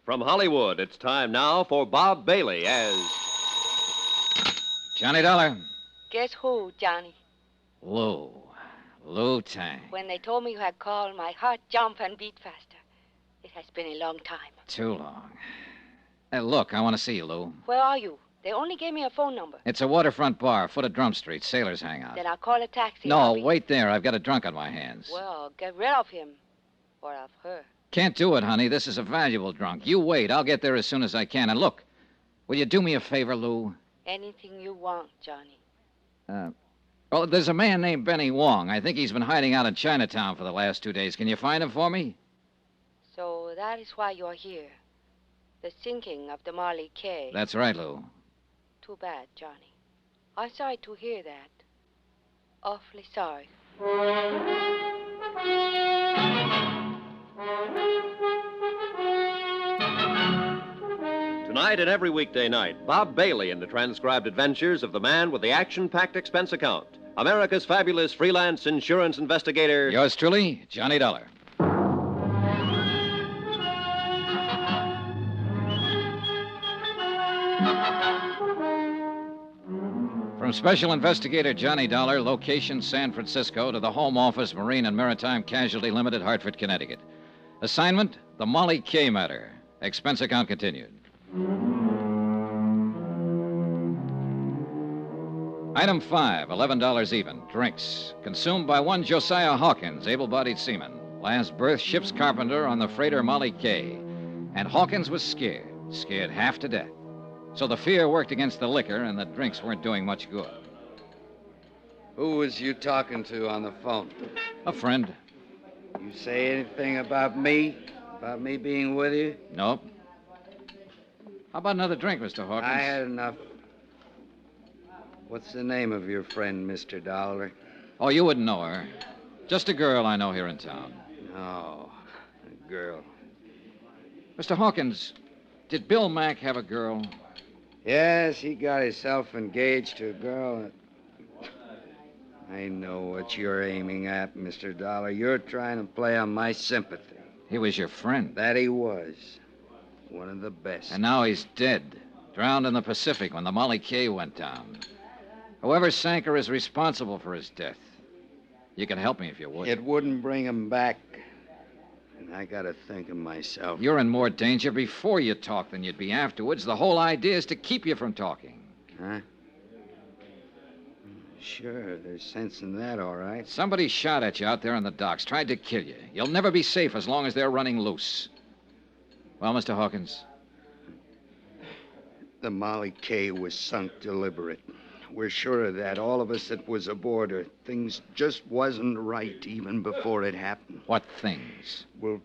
From Hollywood, it's time now for Bob Bailey as... Johnny Dollar. Guess who, Johnny? Lou Tang. When they told me you had called, my heart jumped and beat faster. It has been a long time. Too long. Hey, look, I want to see you, Lou. Where are you? They only gave me a phone number. It's a waterfront bar, foot of Drum Street, Sailors Hangout. Then I'll call a taxi. No, wait there. I've got a drunk on my hands. Well, get rid of him. Or of her. Can't do it, honey. This is a valuable drunk. You wait. I'll get there as soon as I can. And look, will you do me a favor, Lou? Anything you want, Johnny. Well, there's a man named Benny Wong. I think he's been hiding out in Chinatown for the last 2 days. Can you find him for me? So that is why you're here. The sinking of the Molly K. That's right, Lou. Too bad, Johnny. I'm sorry to hear that. Awfully sorry. Tonight and every weekday night, Bob Bailey in the transcribed adventures of the man with the action-packed expense account. America's fabulous freelance insurance investigator. Yours truly, Johnny Dollar. From Special Investigator Johnny Dollar, location San Francisco, to the Home Office, Marine and Maritime Casualty Limited, Hartford, Connecticut. Assignment, the Molly K matter. Expense account continued. Item 5, $11 even. Drinks. Consumed by one Josiah Hawkins, able-bodied seaman. Last berth, ship's carpenter on the freighter Molly K. And Hawkins was scared half to death. So the fear worked against the liquor, and the drinks weren't doing much good. Who was you talking to on the phone? A friend. You say anything about me? About me being with you? Nope. How about another drink, Mr. Hawkins? I had enough. What's the name of your friend, Mr. Dollar? Oh, you wouldn't know her. Just a girl I know here in town. Oh, a girl. Mr. Hawkins, did Bill Mack have a girl? Yes, he got himself engaged to a girl. I know what you're aiming at, Mr. Dollar. You're trying to play on my sympathy. He was your friend. That he was. One of the best. And now he's dead. Drowned in the Pacific when the Molly K went down. Whoever sank her is responsible for his death. You can help me if you would. It wouldn't bring him back. And I gotta think of myself. You're in more danger before you talk than you'd be afterwards. The whole idea is to keep you from talking. Huh? Sure, there's sense in that, all right. Somebody shot at you out there on the docks, tried to kill you. You'll never be safe as long as they're running loose. Well, Mr. Hawkins? The Molly K was sunk deliberate. We're sure of that, all of us that was aboard her. Things just wasn't right even before it happened. What things? Well,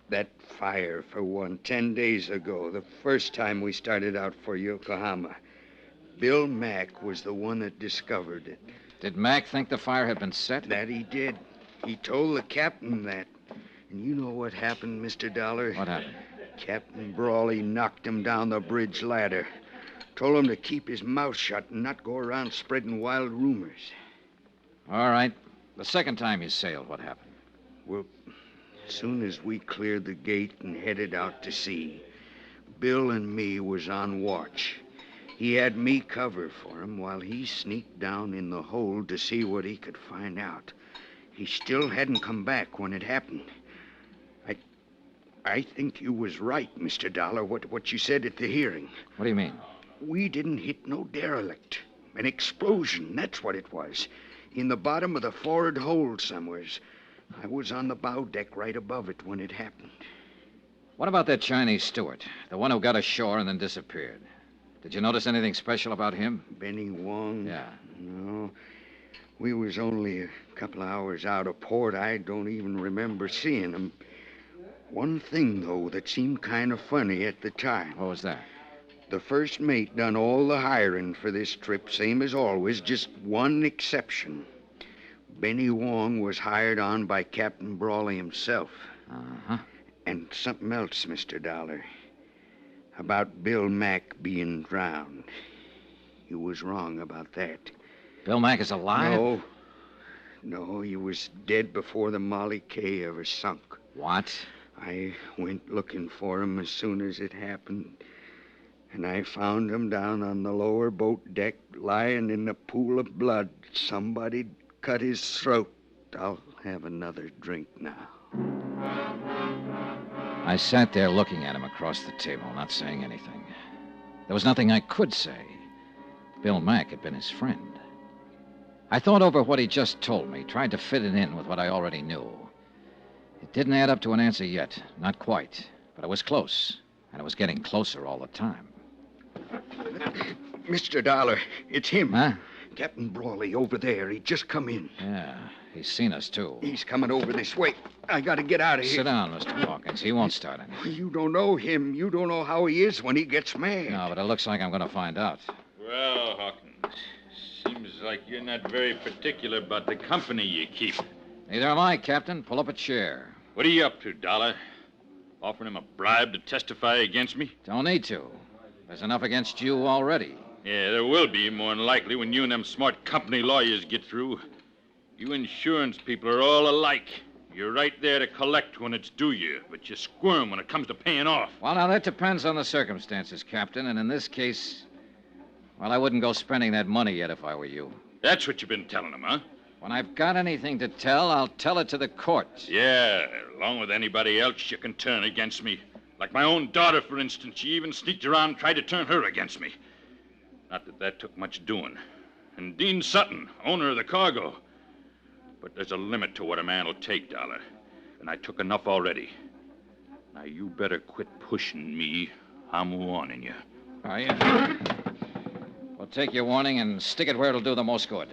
that fire, for one, 10 days ago, the first time we started out for Yokohama. Bill Mack was the one that discovered it. Did Mack think the fire had been set? That he did. He told the captain that. And you know what happened, Mr. Dollar? What happened? Captain Brawley knocked him down the bridge ladder. Told him to keep his mouth shut and not go around spreading wild rumors. All right. The second time you sailed, what happened? Well, as soon as we cleared the gate and headed out to sea, Bill and me was on watch. He had me cover for him while he sneaked down in the hold to see what he could find out. He still hadn't come back when it happened. I think you was right, Mr. Dollar, what you said at the hearing. What do you mean? We didn't hit no derelict. An explosion, that's what it was. In the bottom of the forward hold somewheres. I was on the bow deck right above it when it happened. What about that Chinese steward, the one who got ashore and then disappeared? Did you notice anything special about him? Benny Wong? Yeah. No. We was only a couple of hours out of port. I don't even remember seeing him. One thing, though, that seemed kind of funny at the time. What was that? The first mate done all the hiring for this trip, same as always, just one exception. Benny Wong was hired on by Captain Brawley himself. Uh-huh. And something else, Mr. Dollar. About Bill Mack being drowned. You was wrong about that. Bill Mack is alive? No, he was dead before the Molly K ever sunk. What? I went looking for him as soon as it happened, and I found him down on the lower boat deck, lying in a pool of blood. Somebody'd cut his throat. I'll have another drink now. I sat there looking at him across the table, not saying anything. There was nothing I could say. Bill Mack had been his friend. I thought over what he just told me, tried to fit it in with what I already knew. It didn't add up to an answer yet, not quite, but it was close, and it was getting closer all the time. Mr. Dollar, it's him. Huh? Captain Brawley over there. He just come in. Yeah, he's seen us, too. He's coming over this way. I gotta get out of here. Sit down, Mr. Hawkins. He won't start anything. You don't know him. You don't know how he is when he gets mad. No, but it looks like I'm going to find out. Well, Hawkins, seems like you're not very particular about the company you keep. Neither am I, Captain. Pull up a chair. What are you up to, Dollar? Offering him a bribe to testify against me? Don't need to. There's enough against you already. Yeah, there will be, more than likely, when you and them smart company lawyers get through. You insurance people are all alike. You're right there to collect when it's due you, but you squirm when it comes to paying off. Well, now, that depends on the circumstances, Captain, and in this case, well, I wouldn't go spending that money yet if I were you. That's what you've been telling them, huh? When I've got anything to tell, I'll tell it to the court. Yeah, along with anybody else you can turn against me. Like my own daughter, for instance. She even sneaked around and tried to turn her against me. Not that that took much doing. And Dean Sutton, owner of the cargo. But there's a limit to what a man will take, Dollar. And I took enough already. Now, you better quit pushing me. I'm warning you. Are you? Well, take your warning and stick it where it'll do the most good.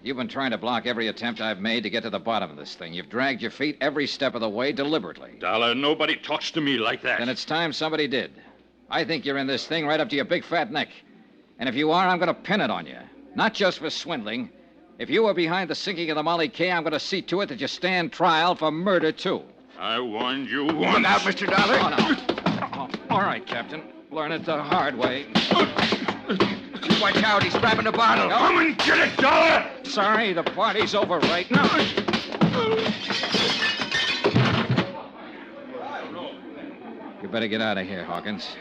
You've been trying to block every attempt I've made to get to the bottom of this thing. You've dragged your feet every step of the way deliberately. Dollar, nobody talks to me like that. Then it's time somebody did. I think you're in this thing right up to your big fat neck. And if you are, I'm going to pin it on you. Not just for swindling. If you were behind the sinking of the Molly K, I'm going to see to it that you stand trial for murder, too. I warned you once. Look out, Mr. Dollar. Oh, no. Oh, all right, Captain. Learn it the hard way. Watch out, he's grabbing a bottle. Come and get it, Dollar! Sorry, the party's over right now. You better get out of here, Hawkins.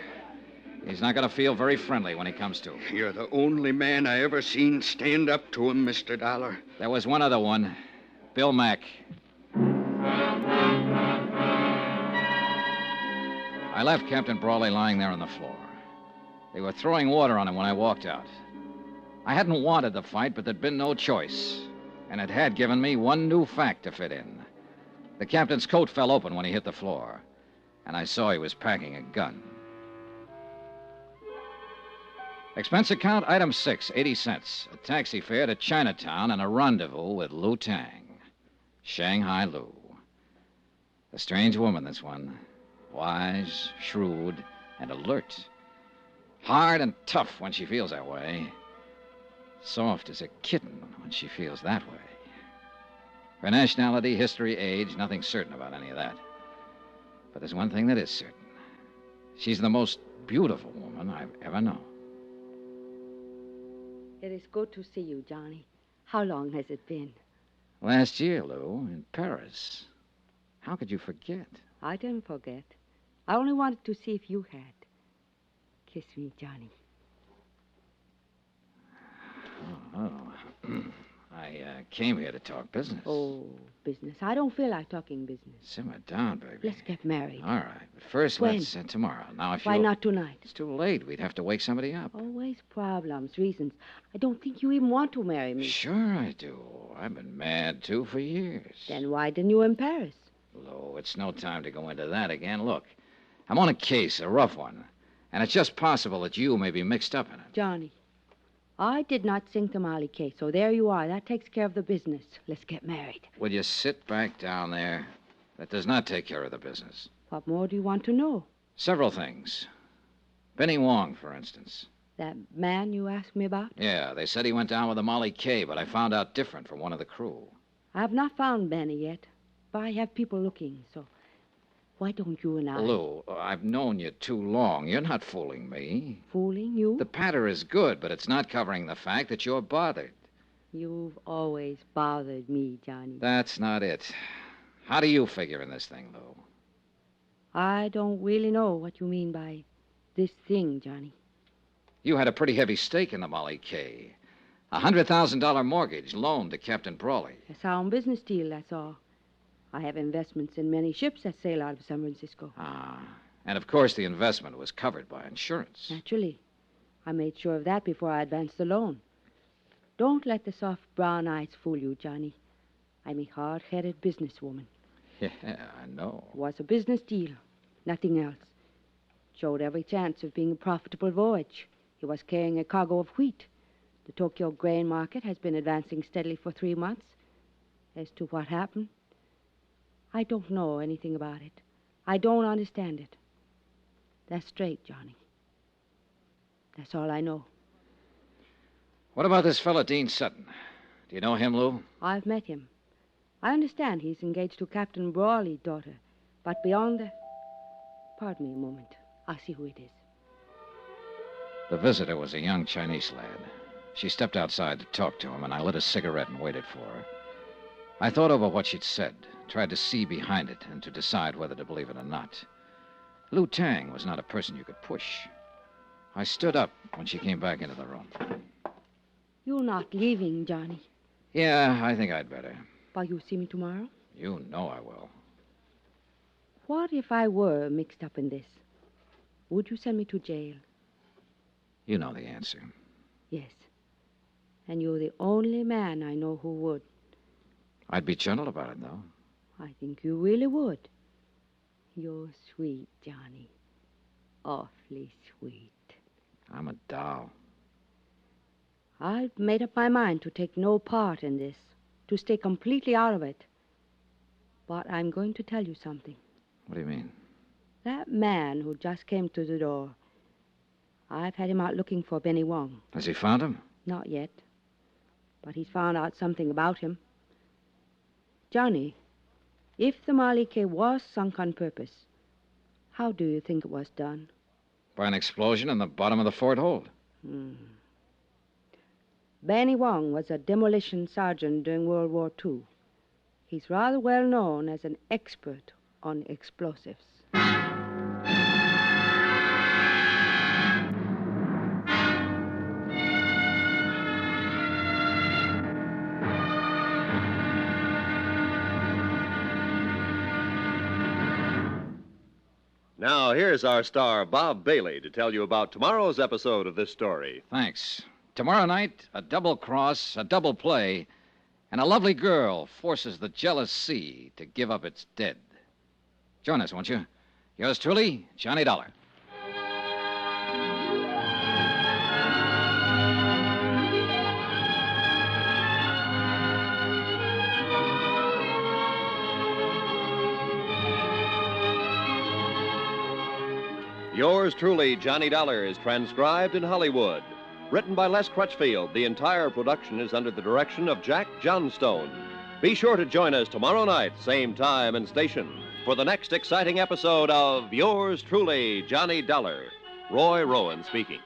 He's not going to feel very friendly when he comes to. You're the only man I ever seen stand up to him, Mr. Dollar. There was one other one. Bill Mack. I left Captain Brawley lying there on the floor. They were throwing water on him when I walked out. I hadn't wanted the fight, but there'd been no choice. And it had given me one new fact to fit in. The captain's coat fell open when he hit the floor, and I saw he was packing a gun. Expense account, item 6, 80 cents. A taxi fare to Chinatown and a rendezvous with Lou Tang. Shanghai Lou. A strange woman, this one. Wise, shrewd, and alert. Hard and tough when she feels that way. Soft as a kitten when she feels that way. Her nationality, history, age, nothing certain about any of that. But there's one thing that is certain. She's the most beautiful woman I've ever known. It is good to see you, Johnny. How long has it been? Last year, Lou, in Paris. How could you forget? I didn't forget. I only wanted to see if you had. Kiss me, Johnny. Oh. I came here to talk business. Oh, business. I don't feel like talking business. Simmer down, baby. Let's get married. All right. But first, When? let's tomorrow. Now, if Why you... not tonight? It's too late. We'd have to wake somebody up. Always problems, reasons. I don't think you even want to marry me. Sure I do. I've been mad, too, for years. Then why didn't you in Paris? Lou, it's no time to go into that again. Look, I'm on a case, a rough one. And it's just possible that you may be mixed up in it. Johnny, I did not sink the Molly K, so there you are. That takes care of the business. Let's get married. Will you sit back down there? That does not take care of the business. What more do you want to know? Several things. Benny Wong, for instance. That man you asked me about? Yeah, they said he went down with a Molly K, but I found out different from one of the crew. I have not found Benny yet, but I have people looking, so why don't you and I... Lou, I've known you too long. You're not fooling me. Fooling you? The patter is good, but it's not covering the fact that you're bothered. You've always bothered me, Johnny. That's not it. How do you figure in this thing, Lou? I don't really know what you mean by this thing, Johnny. You had a pretty heavy stake in the Molly K. $100,000 mortgage loaned to Captain Brawley. A sound business deal, that's all. I have investments in many ships that sail out of San Francisco. Ah, and of course the investment was covered by insurance. Naturally. I made sure of that before I advanced the loan. Don't let the soft brown eyes fool you, Johnny. I'm a hard-headed businesswoman. Yeah, I know. It was a business deal, nothing else. Showed every chance of being a profitable voyage. He was carrying a cargo of wheat. The Tokyo grain market has been advancing steadily for 3 months. As to what happened, I don't know anything about it. I don't understand it. That's straight, Johnny. That's all I know. What about this fella, Dean Sutton? Do you know him, Lou? I've met him. I understand he's engaged to Captain Brawley's daughter. But beyond that... Pardon me a moment. I'll see who it is. The visitor was a young Chinese lad. She stepped outside to talk to him, and I lit a cigarette and waited for her. I thought over what she'd said, tried to see behind it, and to decide whether to believe it or not. Lou Tang was not a person you could push. I stood up when she came back into the room. You're not leaving, Johnny. Yeah, I think I'd better. But you'll see me tomorrow? You know I will. What if I were mixed up in this? Would you send me to jail? You know the answer. Yes. And you're the only man I know who would. I'd be gentle about it, though. I think you really would. You're sweet, Johnny. Awfully sweet. I'm a doll. I've made up my mind to take no part in this, to stay completely out of it. But I'm going to tell you something. What do you mean? That man who just came to the door, I've had him out looking for Benny Wong. Has he found him? Not yet. But he's found out something about him. Johnny, if the Molly K was sunk on purpose, how do you think it was done? By an explosion in the bottom of the Fort hold. Benny Wong was a demolition sergeant during World War II. He's rather well known as an expert on explosives. Now, here's our star, Bob Bailey, to tell you about tomorrow's episode of this story. Thanks. Tomorrow night, a double cross, a double play, and a lovely girl forces the jealous sea to give up its dead. Join us, won't you? Yours truly, Johnny Dollar. Yours truly, Johnny Dollar, is transcribed in Hollywood. Written by Les Crutchfield, the entire production is under the direction of Jack Johnstone. Be sure to join us tomorrow night, same time and station, for the next exciting episode of Yours truly, Johnny Dollar. Roy Rowan speaking.